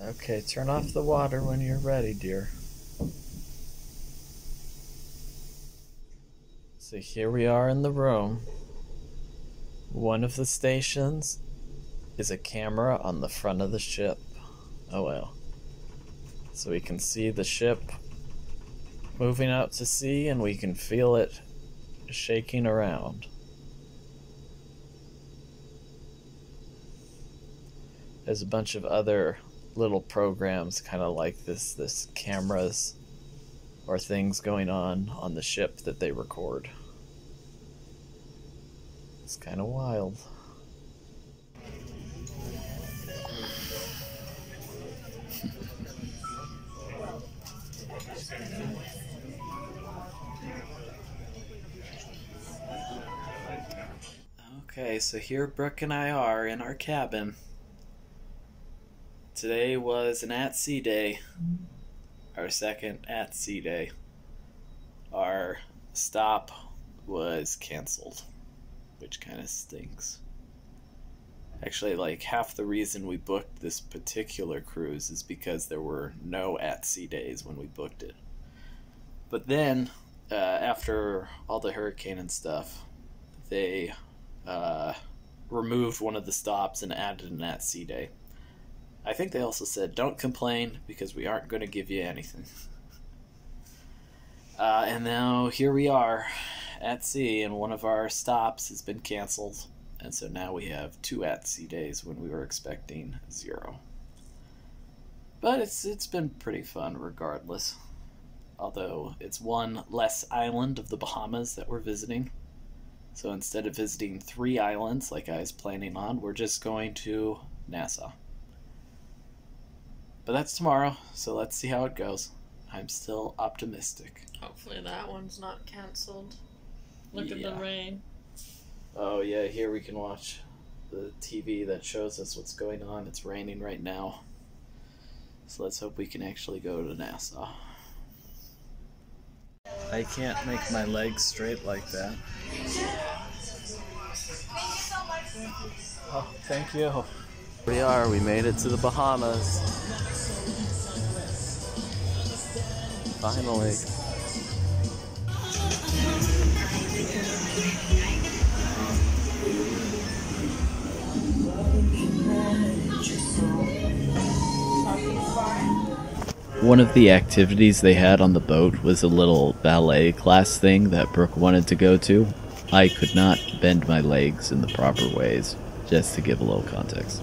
Okay, turn off the water when you're ready, dear. So here we are in the room. One of the stations is a camera on the front of the ship. Oh well. So we can see the ship moving out to sea and we can feel it shaking around. There's a bunch of other little programs kind of like this cameras or things going on the ship that they record. It's kind of wild. Okay, so here Brooke and I are in our cabin. Today was an at-sea day. Our second at-sea day. Our stop was canceled, which kind of stinks. Actually, like half the reason we booked this particular cruise is because there were no at-sea days when we booked it. But then, after all the hurricane and stuff, they removed one of the stops and added an at-sea day. I think they also said, don't complain because we aren't going to give you anything. And now here we are at sea, and one of our stops has been canceled. And so now we have 2 at-sea days when we were expecting 0. But it's been pretty fun regardless. Although it's one less island of the Bahamas that we're visiting. So instead of visiting 3 islands like I was planning on, we're just going to Nassau. But that's tomorrow, so let's see how it goes. I'm still optimistic. Hopefully that one's not cancelled. Look at the rain. Oh yeah, here we can watch the TV that shows us what's going on. It's raining right now. So let's hope we can actually go to Nassau. I can't make my legs straight like that. Oh, thank you. Here we are, we made it to the Bahamas. Finally. One of the activities they had on the boat was a little ballet class thing that Brooke wanted to go to. I could not bend my legs in the proper ways, just to give a little context.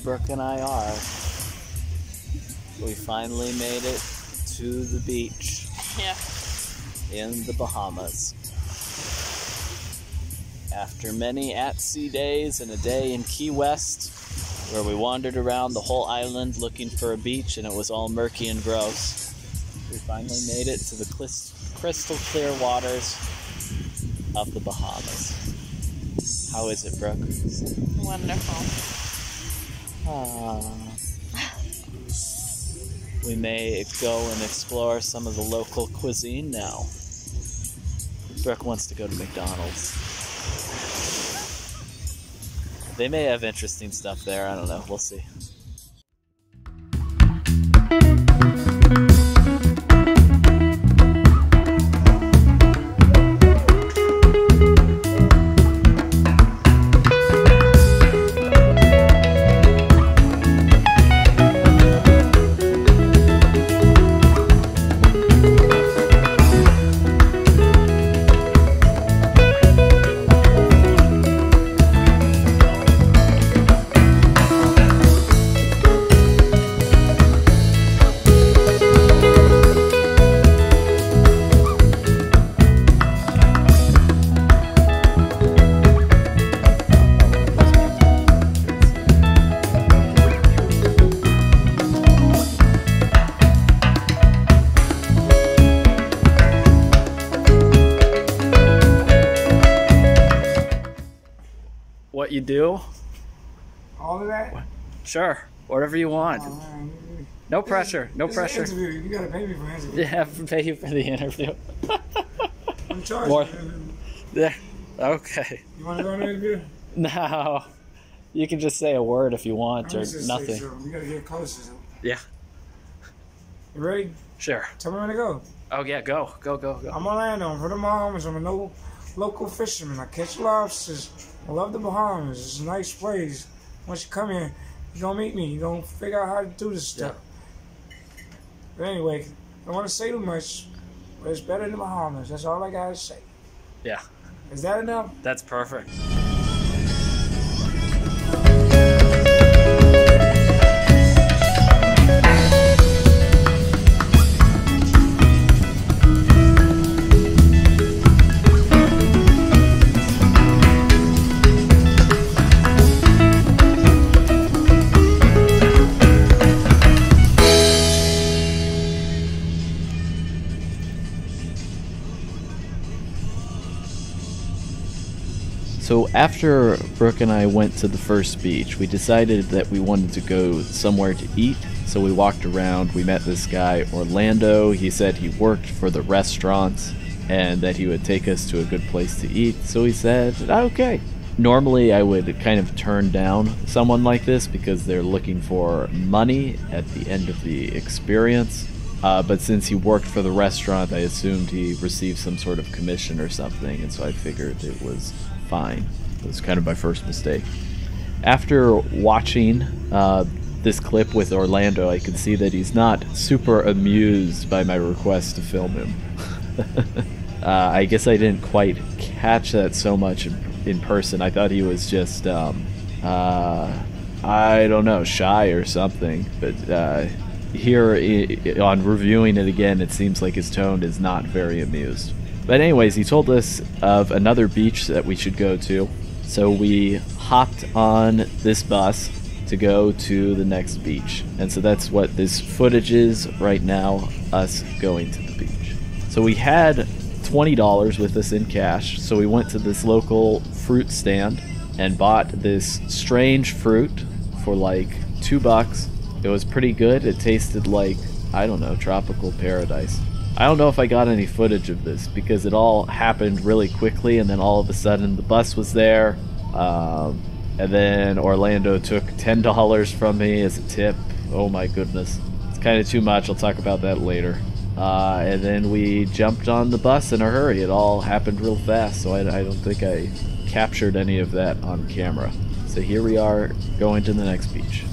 Brooke and I are. We finally made it to the beach. Yeah. In the Bahamas. After many at-sea days and a day in Key West, where we wandered around the whole island looking for a beach and it was all murky and gross, we finally made it to the crystal clear waters of the Bahamas. How is it, Brooke? Wonderful. We may go and explore some of the local cuisine now. Brooke wants to go to McDonald's. They may have interesting stuff there, I don't know, we'll see. What you do? All of that? Sure, whatever you want. No pressure, no pressure. Interview. You gotta pay me for an interview. Yeah, I have to pay you for the interview. I'm charged. More. Yeah, okay. You wanna go on an interview? No, you can just say a word if you want or nothing. We gotta get closer. So. Yeah. You ready? Sure. Tell me when to go. Oh yeah, go. I'm Orlando. I'm from the Bahamas. I'm a local fisherman. I catch lobsters. I love the Bahamas. It's a nice place. Once you come here, you're gonna meet me. You're gonna figure out how to do this stuff. Yeah. But anyway, I don't want to say too much, but it's better than the Bahamas. That's all I gotta say. Yeah. Is that enough? That's perfect. So after Brooke and I went to the first beach, we decided that we wanted to go somewhere to eat. So we walked around, we met this guy, Orlando. He said he worked for the restaurants and that he would take us to a good place to eat. So we said, okay. Normally I would kind of turn down someone like this because they're looking for money at the end of the experience. But since he worked for the restaurant, I assumed he received some sort of commission or something, and so I figured it was fine. It was kind of my first mistake. After watching this clip with Orlando, I could see that he's not super amused by my request to film him. I guess I didn't quite catch that so much in person. I thought he was just, I don't know, shy or something. But here, on reviewing it again, it seems like his tone is not very amused. But anyways, he told us of another beach that we should go to. So we hopped on this bus to go to the next beach. And so that's what this footage is right now, us going to the beach. So we had $20 with us in cash. So we went to this local fruit stand and bought this strange fruit for like $2. It was pretty good. It tasted like, I don't know, tropical paradise. I don't know if I got any footage of this because it all happened really quickly and then all of a sudden the bus was there. And then Orlando took $10 from me as a tip. Oh my goodness. It's kind of too much. I'll talk about that later. And then we jumped on the bus in a hurry. It all happened real fast, so I don't think I captured any of that on camera. So here we are going to the next beach.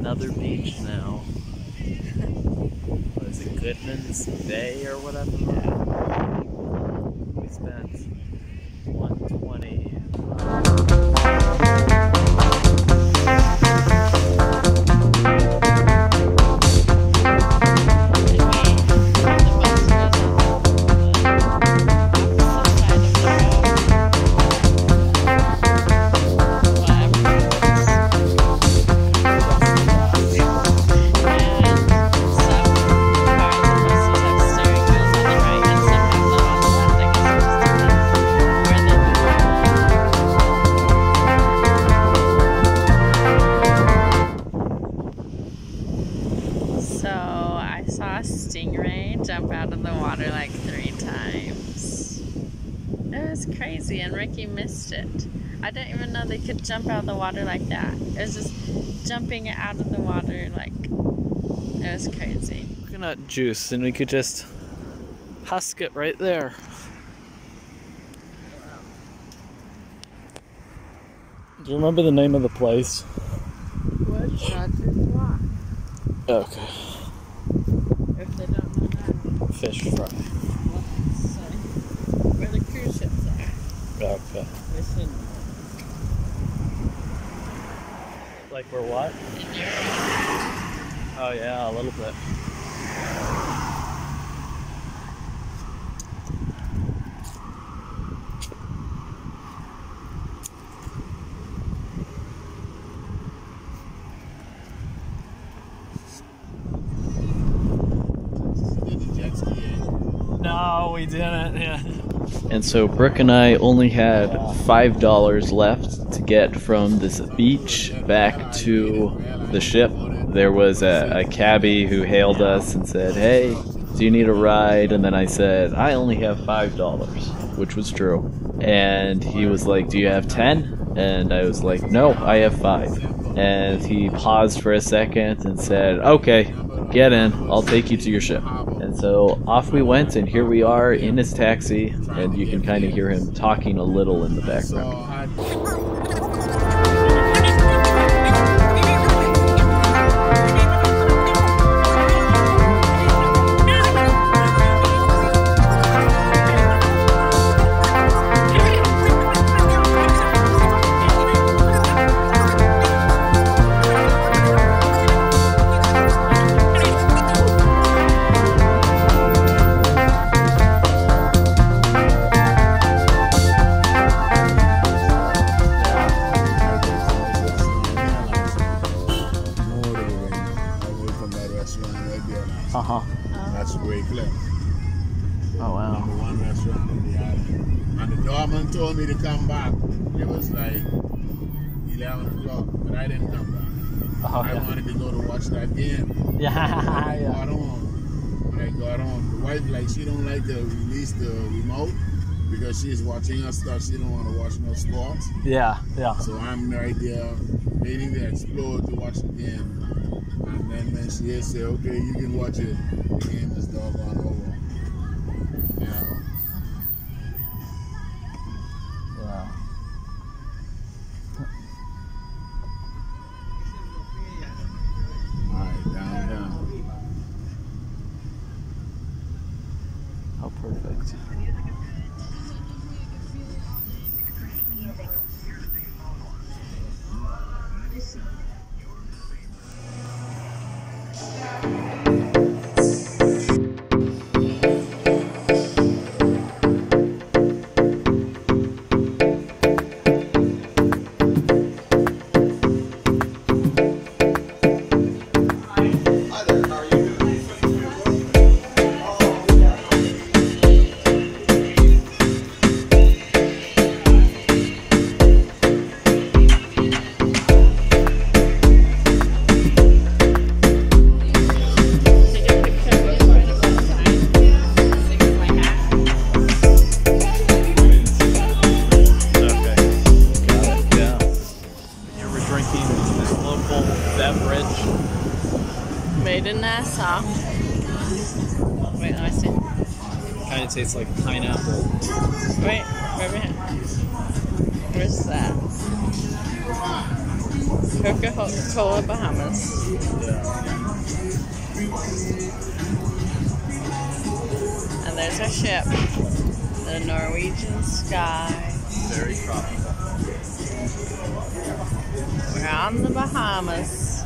another beach now. What is it, Goodman's Bay or whatever? We spent $120. Stingray jump out of the water like 3 times. It was crazy, and Ricky missed it. I didn't even know they could jump out of the water like that. It was just jumping out of the water like, it was crazy. Coconut juice, and we could just husk it right there. Do you remember the name of the place? What? Rogers Rock. Okay. If they don't know that. Fish fry. Where the cruise ships are. Okay. They should. Like we're what? In Europe. Oh yeah, a little bit. No, we didn't. Yeah. And so Brooke and I only had $5 left to get from this beach back to the ship. There was a cabbie who hailed us and said, "Hey, do you need a ride?" And then I said, "I only have $5, which was true. And he was like, "Do you have 10?" And I was like, "No, I have 5. And he paused for a second and said, "Okay, get in. I'll take you to your ship." And so off we went, and here we are in his taxi, and you can kind of hear him talking a little in the background. That's Great Cliff. Oh wow. Number 1 restaurant in the island. And the doorman told me to come back. It was like 11 o'clock, but I didn't come back. Oh, I wanted to go to watch that game. Yeah. When I got home, the wife, like, she don't like to release the remote because she's watching her stuff. She don't want to watch no sports. Yeah. So I'm right there waiting to explode to watch the game. And then when she said, "Okay, you can watch it," the game is doggone over. You know? Yeah. Alright, down. How perfect. Made in Nassau. Wait, let me see. Kind of tastes like pineapple. Wait, where's that? Coca-Cola Bahamas. There's our ship. The Norwegian Sky. Very tropical. We're on the Bahamas.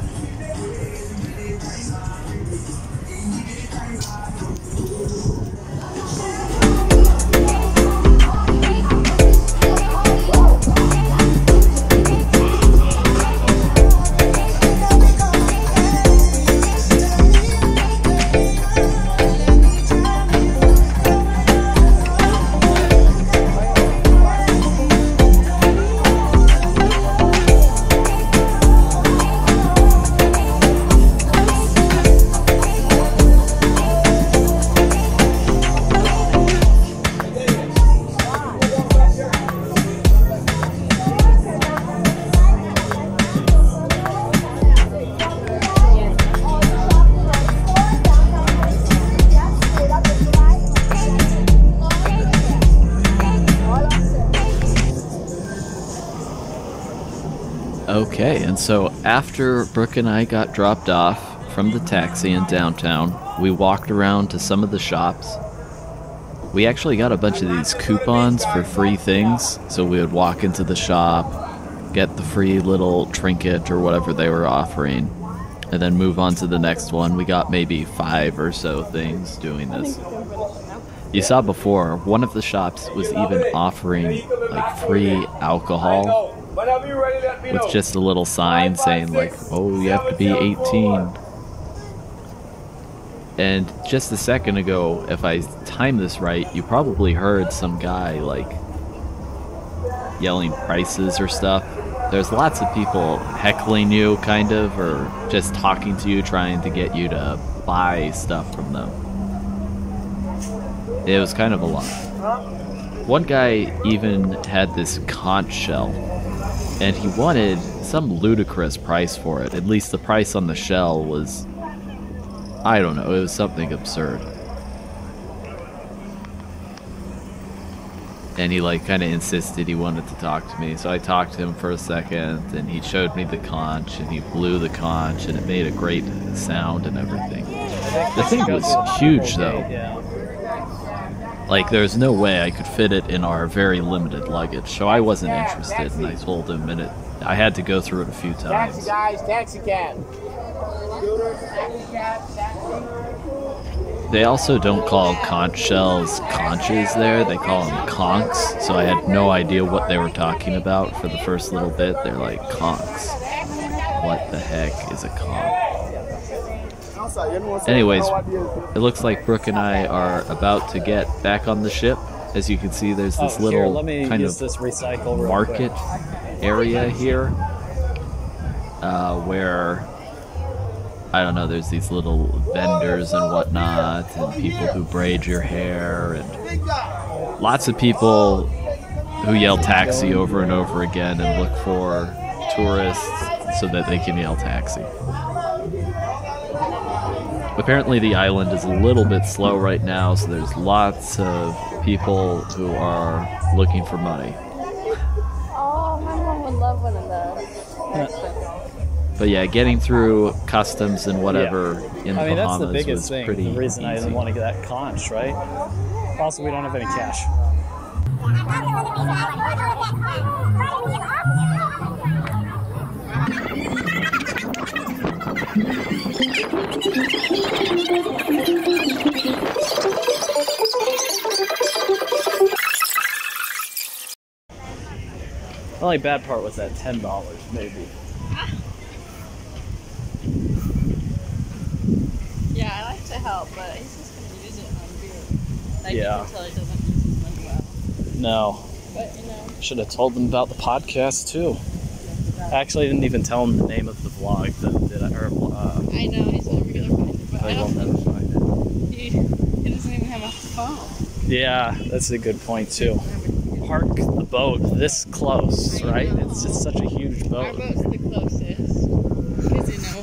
Okay, and so after Brooke and I got dropped off from the taxi in downtown, we walked around to some of the shops. We actually got a bunch of these coupons for free things, so we would walk into the shop, get the free little trinket or whatever they were offering, and then move on to the next one. We got maybe 5 or so things doing this. You saw before, one of the shops was even offering like free alcohol with just a little sign saying like, oh, you have to be 18. And just a second ago, if I timed this right, you probably heard some guy like yelling prices or stuff. There's lots of people heckling you, kind of, or just talking to you, trying to get you to buy stuff from them. It was kind of a lot. One guy even had this conch shell, and he wanted some ludicrous price for it. At least the price on the shell was, I don't know, it was something absurd. And he like kind of insisted he wanted to talk to me, so I talked to him for a second, and he showed me the conch, and he blew the conch, and it made a great sound and everything. The thing was huge though. Like, there's no way I could fit it in our very limited luggage, so I wasn't interested, and I told him, and I had to go through it a few times. Taxi, guys, taxi cab. They also don't call conch shells conches there, they call them conchs, so I had no idea what they were talking about for the first little bit. They're like, conchs. What the heck is a conch? Anyways, it looks like Brooke and I are about to get back on the ship. As you can see, there's this little kind of market area here where, I don't know, there's these little vendors and whatnot, and people who braid your hair, and lots of people who yell taxi over and over again and look for tourists so that they can yell taxi. Apparently the island is a little bit slow right now, so there's lots of people who are looking for money. Oh, my mom would love one of those. But yeah, getting through customs and whatever in the Bahamas that's the biggest was thing. pretty The reason I didn't easy. want to get that conch, right? Also, we don't have any cash. The only bad part was that $10, maybe. Yeah, I like to help, but he's just gonna use it on beer. Like, Yeah. you can tell he doesn't use his money well. No. But, you know. Should have told them about the podcast, too. Actually, I didn't even tell them the name of the vlog that did I, or, I know, he's never gonna find it, but I they don't will never find it. he doesn't even have a phone. Yeah, that's a good point, too. Park the boat this close, right? It's just such a huge Our boat. boat's the closest. Because, you know,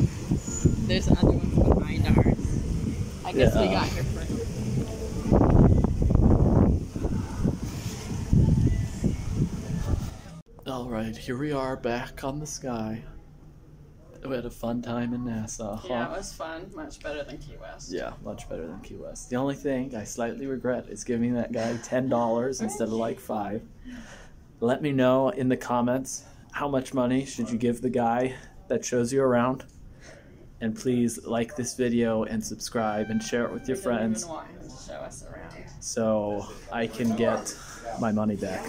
there's other ones behind ours. I guess we got here first. Alright, here we are back on the sky. We had a fun time in Nassau. Yeah, Huh? it was fun. Much better than Key West. Yeah, much better than Key West. The only thing I slightly regret is giving that guy $10 instead of like $5. Let me know in the comments how much money should you give the guy that shows you around. And please like this video and subscribe and share it with your friends Even want him to show us around. so I can get my money back.